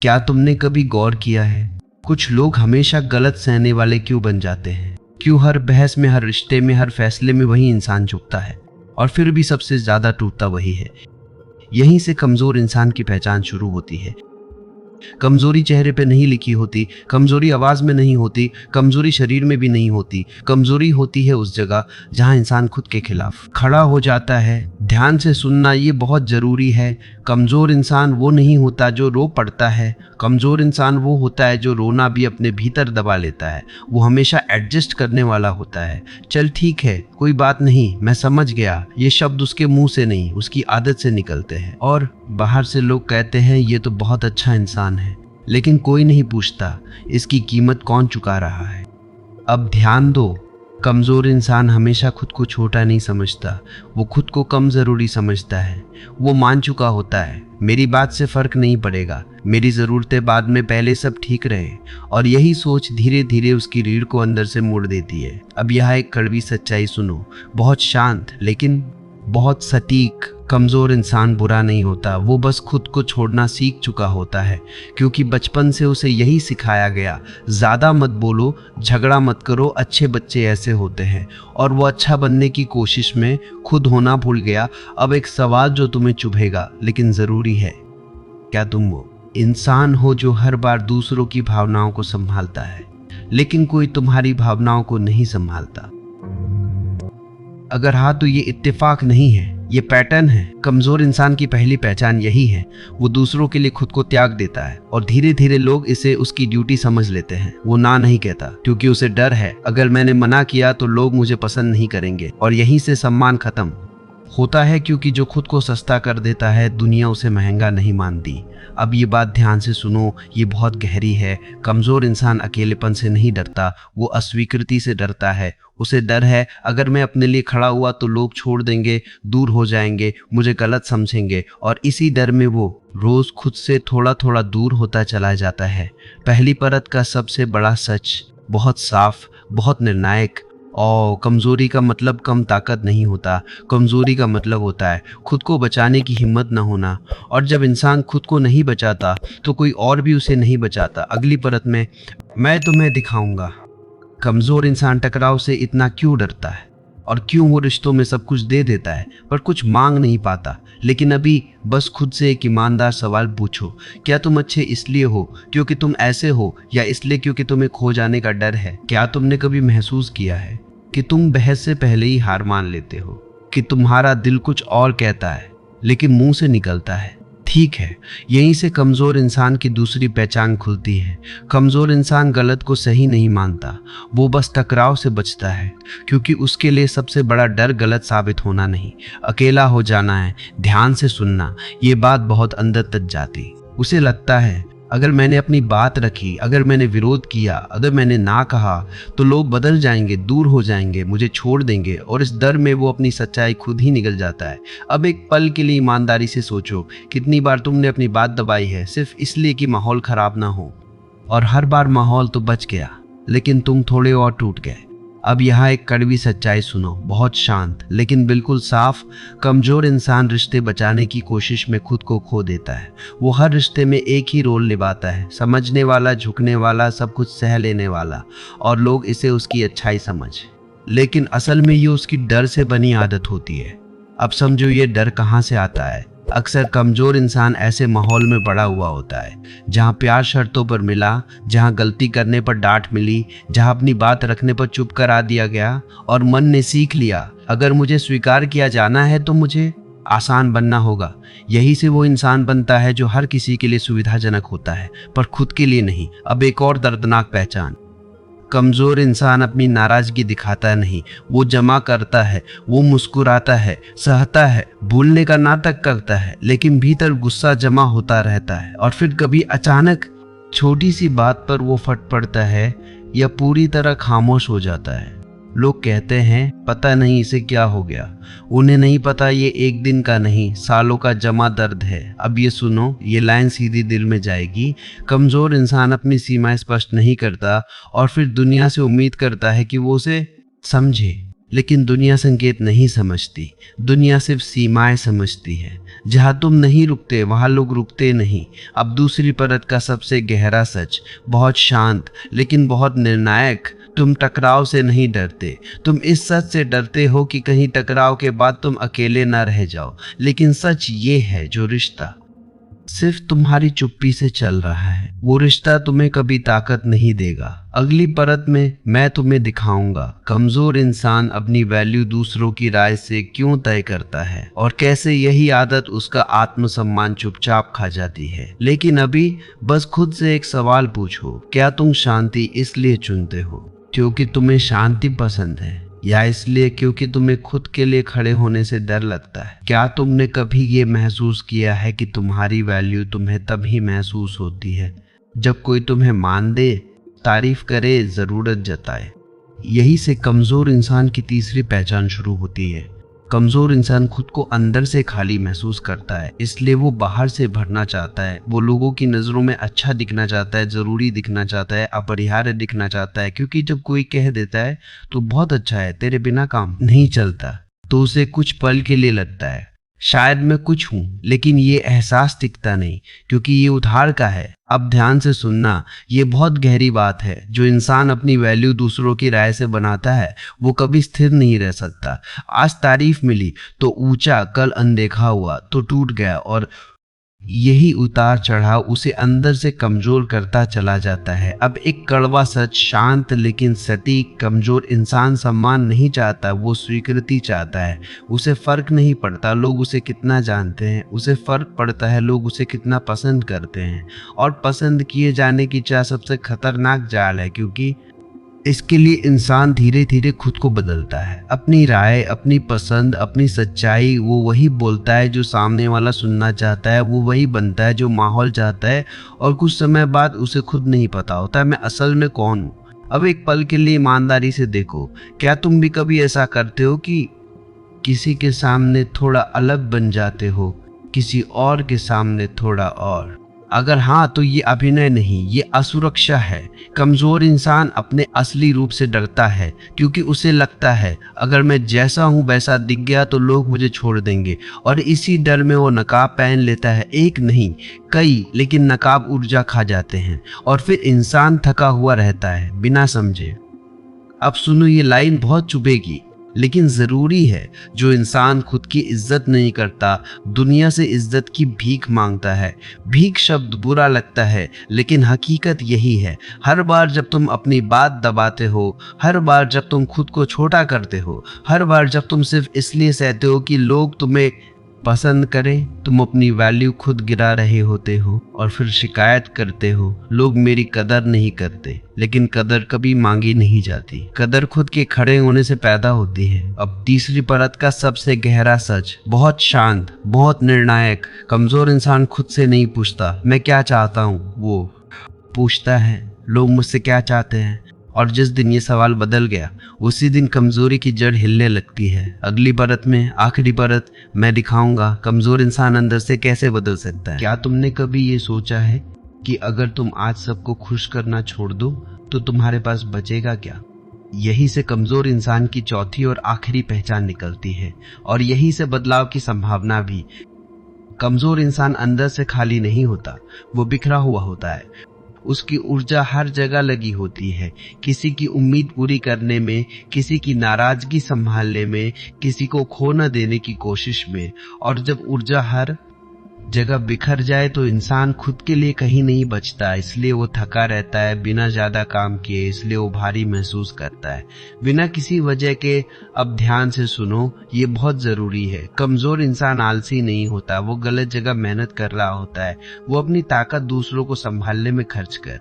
क्या तुमने कभी गौर किया है, कुछ लोग हमेशा गलत सहने वाले क्यों बन जाते हैं? क्यों हर बहस में, हर रिश्ते में, हर फैसले में वही इंसान झुकता है और फिर भी सबसे ज्यादा टूटता वही है? यहीं से कमजोर इंसान की पहचान शुरू होती है। कमजोरी चेहरे पे नहीं लिखी होती, कमजोरी आवाज में नहीं होती, कमजोरी शरीर में भी नहीं होती। कमजोरी होती है उस जगह जहां इंसान खुद के खिलाफ खड़ा हो जाता है। ध्यान से सुनना ये बहुत जरूरी है। कमजोर इंसान वो नहीं होता जो रो पड़ता है। कमजोर इंसान वो होता है जो रोना भी अपने भीतर दबा लेता है। वो हमेशा एडजस्ट करने वाला होता है। चल ठीक है, कोई बात नहीं, मैं समझ गया। ये शब्द उसके मुंह से नहीं, उसकी आदत से निकलते हैं और बाहर से लोग कहते हैं ये तो बहुत अच्छा इंसान है, लेकिन कोई नहीं पूछता इसकी कीमत कौन चुका रहा है। अब ध्यान दो, कमज़ोर इंसान हमेशा खुद को छोटा नहीं समझता, वो खुद को कम ज़रूरी समझता है। वो मान चुका होता है मेरी बात से फ़र्क नहीं पड़ेगा, मेरी ज़रूरतें बाद में, पहले सब ठीक रहे। और यही सोच धीरे धीरे उसकी रीढ़ को अंदर से मोड़ देती है। अब यहाँ एक कड़वी सच्चाई सुनो, बहुत शांत लेकिन बहुत सटीक। कमज़ोर इंसान बुरा नहीं होता, वो बस खुद को छोड़ना सीख चुका होता है, क्योंकि बचपन से उसे यही सिखाया गया, ज़्यादा मत बोलो, झगड़ा मत करो, अच्छे बच्चे ऐसे होते हैं। और वो अच्छा बनने की कोशिश में खुद होना भूल गया। अब एक सवाल जो तुम्हें चुभेगा लेकिन ज़रूरी है, क्या तुम वो इंसान हो जो हर बार दूसरों की भावनाओं को संभालता है लेकिन कोई तुम्हारी भावनाओं को नहीं संभालता? अगर हाँ तो ये इत्तेफाक नहीं है, ये पैटर्न है। कमजोर इंसान की पहली पहचान यही है, वो दूसरों के लिए खुद को त्याग देता है और धीरे धीरे लोग इसे उसकी ड्यूटी समझ लेते हैं। वो ना नहीं कहता क्योंकि उसे डर है, अगर मैंने मना किया तो लोग मुझे पसंद नहीं करेंगे और यहीं से सम्मान खत्म होता है। क्योंकि जो खुद को सस्ता कर देता है, दुनिया उसे महंगा नहीं मानती। अब ये बात ध्यान से सुनो, ये बहुत गहरी है। कमज़ोर इंसान अकेलेपन से नहीं डरता, वो अस्वीकृति से डरता है। उसे डर है अगर मैं अपने लिए खड़ा हुआ तो लोग छोड़ देंगे, दूर हो जाएंगे, मुझे गलत समझेंगे। और इसी डर में वो रोज़ खुद से थोड़ा थोड़ा दूर होता चला जाता है। पहली परत का सबसे बड़ा सच बहुत साफ, बहुत निर्णायक। और कमज़ोरी का मतलब कम ताकत नहीं होता, कमज़ोरी का मतलब होता है खुद को बचाने की हिम्मत न होना। और जब इंसान खुद को नहीं बचाता तो कोई और भी उसे नहीं बचाता। अगली परत में मैं तुम्हें दिखाऊंगा कमज़ोर इंसान टकराव से इतना क्यों डरता है और क्यों वो रिश्तों में सब कुछ दे देता है पर कुछ मांग नहीं पाता। लेकिन अभी बस खुद से एक ईमानदार सवाल पूछो, क्या तुम अच्छे इसलिए हो क्योंकि तुम ऐसे हो या इसलिए क्योंकि तुम्हें खो जाने का डर है? क्या तुमने कभी महसूस किया है कि तुम बहस से पहले ही हार मान लेते हो, कि तुम्हारा दिल कुछ और कहता है लेकिन मुंह से निकलता है ठीक है? यहीं से कमज़ोर इंसान की दूसरी पहचान खुलती है। कमज़ोर इंसान गलत को सही नहीं मानता, वो बस टकराव से बचता है, क्योंकि उसके लिए सबसे बड़ा डर गलत साबित होना नहीं, अकेला हो जाना है। ध्यान से सुनना, ये बात बहुत अंदर तक जाती। उसे लगता है अगर मैंने अपनी बात रखी, अगर मैंने विरोध किया, अगर मैंने ना कहा तो लोग बदल जाएंगे, दूर हो जाएंगे, मुझे छोड़ देंगे। और इस डर में वो अपनी सच्चाई खुद ही निकल जाता है। अब एक पल के लिए ईमानदारी से सोचो, कितनी बार तुमने अपनी बात दबाई है सिर्फ इसलिए कि माहौल खराब ना हो? और हर बार माहौल तो बच गया लेकिन तुम थोड़े और टूट गए। अब यहाँ एक कड़वी सच्चाई सुनो, बहुत शांत लेकिन बिल्कुल साफ। कमज़ोर इंसान रिश्ते बचाने की कोशिश में खुद को खो देता है। वो हर रिश्ते में एक ही रोल निभाता है, समझने वाला, झुकने वाला, सब कुछ सह लेने वाला। और लोग इसे उसकी अच्छाई समझ, लेकिन असल में ये उसकी डर से बनी आदत होती है। अब समझो ये डर कहाँ से आता है। अक्सर कमज़ोर इंसान ऐसे माहौल में बड़ा हुआ होता है जहाँ प्यार शर्तों पर मिला, जहाँ गलती करने पर डांट मिली, जहाँ अपनी बात रखने पर चुप करा दिया गया। और मन ने सीख लिया अगर मुझे स्वीकार किया जाना है तो मुझे आसान बनना होगा। यही से वो इंसान बनता है जो हर किसी के लिए सुविधाजनक होता है पर खुद के लिए नहीं। अब एक और दर्दनाक पहचान, कमज़ोर इंसान अपनी नाराज़गी दिखाता नहीं, वो जमा करता है, वो मुस्कुराता है, सहता है, भूलने का नाटक करता है, लेकिन भीतर गुस्सा जमा होता रहता है। और फिर कभी अचानक छोटी सी बात पर वो फट पड़ता है या पूरी तरह खामोश हो जाता है। लोग कहते हैं पता नहीं इसे क्या हो गया। उन्हें नहीं पता ये एक दिन का नहीं, सालों का जमा दर्द है। अब ये सुनो, ये लाइन सीधी दिल में जाएगी। कमज़ोर इंसान अपनी सीमाएं स्पष्ट नहीं करता और फिर दुनिया से उम्मीद करता है कि वो उसे समझे, लेकिन दुनिया संकेत नहीं समझती, दुनिया सिर्फ सीमाएं समझती है। जहां तुम नहीं रुकते वहां लोग रुकते नहीं। अब दूसरी परत का सबसे गहरा सच, बहुत शांत लेकिन बहुत निर्णायक, तुम टकराव से नहीं डरते। तुम इस सच से डरते हो कि कहीं टकराव के बाद तुम अकेले ना रह जाओ। लेकिन सच ये है, जो रिश्ता सिर्फ तुम्हारी चुप्पी से चल रहा है, वो रिश्ता तुम्हें कभी ताकत नहीं देगा। अगली परत में मैं तुम्हें दिखाऊंगा कमजोर इंसान अपनी वैल्यू दूसरों की राय से क्यों तय करता है और कैसे यही आदत उसका आत्मसम्मान चुपचाप खा जाती है। लेकिन अभी बस खुद से एक सवाल पूछो, क्या तुम शांति इसलिए चुनते हो क्योंकि तुम्हें शांति पसंद है, या इसलिए क्योंकि तुम्हें खुद के लिए खड़े होने से डर लगता है? क्या तुमने कभी ये महसूस किया है कि तुम्हारी वैल्यू तुम्हें तभी महसूस होती है जब कोई तुम्हें मान दे, तारीफ करे, जरूरत जताए? यही से कमजोर इंसान की तीसरी पहचान शुरू होती है। कमजोर इंसान खुद को अंदर से खाली महसूस करता है, इसलिए वो बाहर से भरना चाहता है। वो लोगों की नजरों में अच्छा दिखना चाहता है, जरूरी दिखना चाहता है, अपरिहार्य दिखना चाहता है। क्योंकि जब कोई कह देता है तो बहुत अच्छा है, तेरे बिना काम नहीं चलता, तो उसे कुछ पल के लिए लगता है शायद मैं कुछ हूं, लेकिन ये एहसास टिकता नहीं क्योंकि ये उधार का है। अब ध्यान से सुनना, ये बहुत गहरी बात है। जो इंसान अपनी वैल्यू दूसरों की राय से बनाता है वो कभी स्थिर नहीं रह सकता। आज तारीफ मिली तो ऊंचा, कल अनदेखा हुआ तो टूट गया, और यही उतार चढ़ाव उसे अंदर से कमजोर करता चला जाता है। अब एक कड़वा सच, शांत लेकिन सटीक, कमजोर इंसान सम्मान नहीं चाहता, वो स्वीकृति चाहता है। उसे फर्क नहीं पड़ता लोग उसे कितना जानते हैं, उसे फर्क पड़ता है लोग उसे कितना पसंद करते हैं। और पसंद किए जाने की चाह सबसे खतरनाक जाल है, क्योंकि इसके लिए इंसान धीरे धीरे खुद को बदलता है। अपनी राय, अपनी पसंद, अपनी सच्चाई, वो वही बोलता है जो सामने वाला सुनना चाहता है, वो वही बनता है जो माहौल चाहता है, और कुछ समय बाद उसे खुद नहीं पता होता मैं असल में कौन हूँ। अब एक पल के लिए ईमानदारी से देखो, क्या तुम भी कभी ऐसा करते हो कि किसी के सामने थोड़ा अलग बन जाते हो, किसी और के सामने थोड़ा और? अगर हाँ, तो ये अभिनय नहीं, ये असुरक्षा है। कमजोर इंसान अपने असली रूप से डरता है क्योंकि उसे लगता है अगर मैं जैसा हूँ वैसा दिख गया तो लोग मुझे छोड़ देंगे, और इसी डर में वो नकाब पहन लेता है। एक नहीं, कई, लेकिन नकाब ऊर्जा खा जाते हैं और फिर इंसान थका हुआ रहता है बिना समझे। अब सुनो, ये लाइन बहुत चुभेगी लेकिन जरूरी है। जो इंसान खुद की इज्जत नहीं करता, दुनिया से इज्जत की भीख मांगता है। भीख शब्द बुरा लगता है लेकिन हकीकत यही है। हर बार जब तुम अपनी बात दबाते हो, हर बार जब तुम खुद को छोटा करते हो, हर बार जब तुम सिर्फ इसलिए सहते हो कि लोग तुम्हें पसंद करें, तुम अपनी वैल्यू खुद गिरा रहे होते हो। और फिर शिकायत करते हो, लोग मेरी कदर नहीं करते। लेकिन कदर कभी मांगी नहीं जाती, कदर खुद के खड़े होने से पैदा होती है। अब तीसरी परत का सबसे गहरा सच, बहुत शांत, बहुत निर्णायक। कमजोर इंसान खुद से नहीं पूछता मैं क्या चाहता हूँ, वो पूछता है लोग मुझसे क्या चाहते हैं। और जिस दिन ये सवाल बदल गया, उसी दिन कमजोरी की जड़ हिलने लगती है। अगली परत में, आखिरी परत, मैं दिखाऊंगा कमजोर इंसान अंदर से कैसे बदल सकता है। क्या तुमने कभी ये सोचा है कि अगर तुम आज सबको खुश करना छोड़ दो तो तुम्हारे पास बचेगा क्या? यही से कमजोर इंसान की चौथी और आखिरी पहचान निकलती है, और यही से बदलाव की संभावना भी। कमजोर इंसान अंदर से खाली नहीं होता, वो बिखरा हुआ होता है। उसकी ऊर्जा हर जगह लगी होती है, किसी की उम्मीद पूरी करने में, किसी की नाराजगी संभालने में, किसी को खो न देने की कोशिश में। और जब ऊर्जा हर जगह बिखर जाए तो इंसान खुद के लिए कहीं नहीं बचता, इसलिए वो थका रहता है बिना ज्यादा काम किए, इसलिए वो भारी महसूस करता है बिना किसी वजह के। अब ध्यान से सुनो, ये बहुत जरूरी है। कमजोर इंसान आलसी नहीं होता, वो गलत जगह मेहनत कर रहा होता है। वो अपनी ताकत दूसरों को संभालने में खर्च कर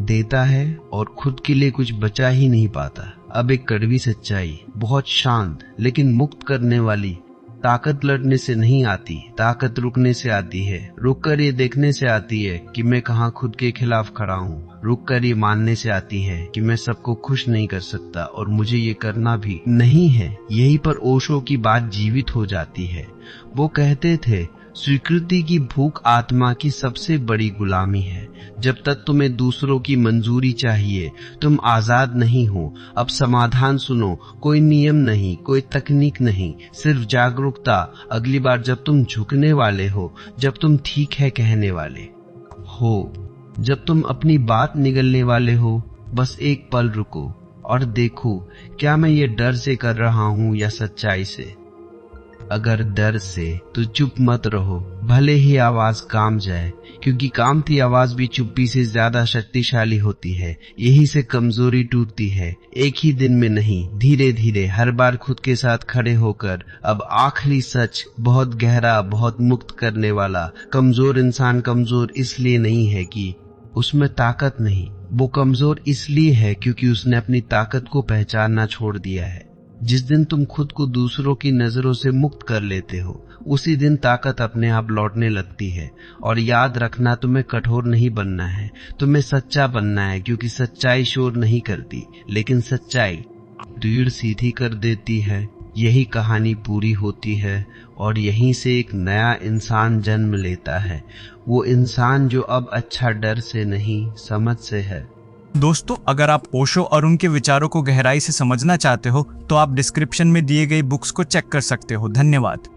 देता है और खुद के लिए कुछ बचा ही नहीं पाता। अब एक कड़वी सच्चाई, बहुत शांत लेकिन मुक्त करने वाली, ताकत लड़ने से नहीं आती, ताकत रुकने से आती है। रुककर ये देखने से आती है कि मैं कहाँ खुद के खिलाफ खड़ा हूँ। रुककर ये मानने से आती है कि मैं सबको खुश नहीं कर सकता और मुझे ये करना भी नहीं है। यहीं पर ओशो की बात जीवित हो जाती है। वो कहते थे, स्वीकृति की भूख आत्मा की सबसे बड़ी गुलामी है। जब तक तुम्हें दूसरों की मंजूरी चाहिए, तुम आजाद नहीं हो। अब समाधान सुनो, कोई नियम नहीं, कोई तकनीक नहीं, सिर्फ जागरूकता। अगली बार जब तुम झुकने वाले हो, जब तुम ठीक है कहने वाले हो, जब तुम अपनी बात निगलने वाले हो, बस एक पल रुको और देखो, क्या मैं ये डर से कर रहा हूं या सच्चाई से। अगर डर से, तो चुप मत रहो, भले ही आवाज काम जाए, क्योंकि कामती आवाज भी चुप्पी से ज्यादा शक्तिशाली होती है। यही से कमजोरी टूटती है, एक ही दिन में नहीं, धीरे धीरे, हर बार खुद के साथ खड़े होकर। अब आखिरी सच, बहुत गहरा, बहुत मुक्त करने वाला। कमजोर इंसान कमजोर इसलिए नहीं है कि उसमें ताकत नहीं, वो कमजोर इसलिए है क्योंकि उसने अपनी ताकत को पहचानना छोड़ दिया है। जिस दिन तुम खुद को दूसरों की नजरों से मुक्त कर लेते हो, उसी दिन ताकत अपने आप लौटने लगती है। और याद रखना, तुम्हें कठोर नहीं बनना है, तुम्हें सच्चा बनना है, क्योंकि सच्चाई शोर नहीं करती, लेकिन सच्चाई रीढ़ सीधी कर देती है। यही कहानी पूरी होती है और यहीं से एक नया इंसान जन्म लेता है। वो इंसान जो अब अच्छा डर से नहीं, समझ से है। दोस्तों, अगर आप ओशो और उनके विचारों को गहराई से समझना चाहते हो तो आप डिस्क्रिप्शन में दिए गई बुक्स को चेक कर सकते हो। धन्यवाद।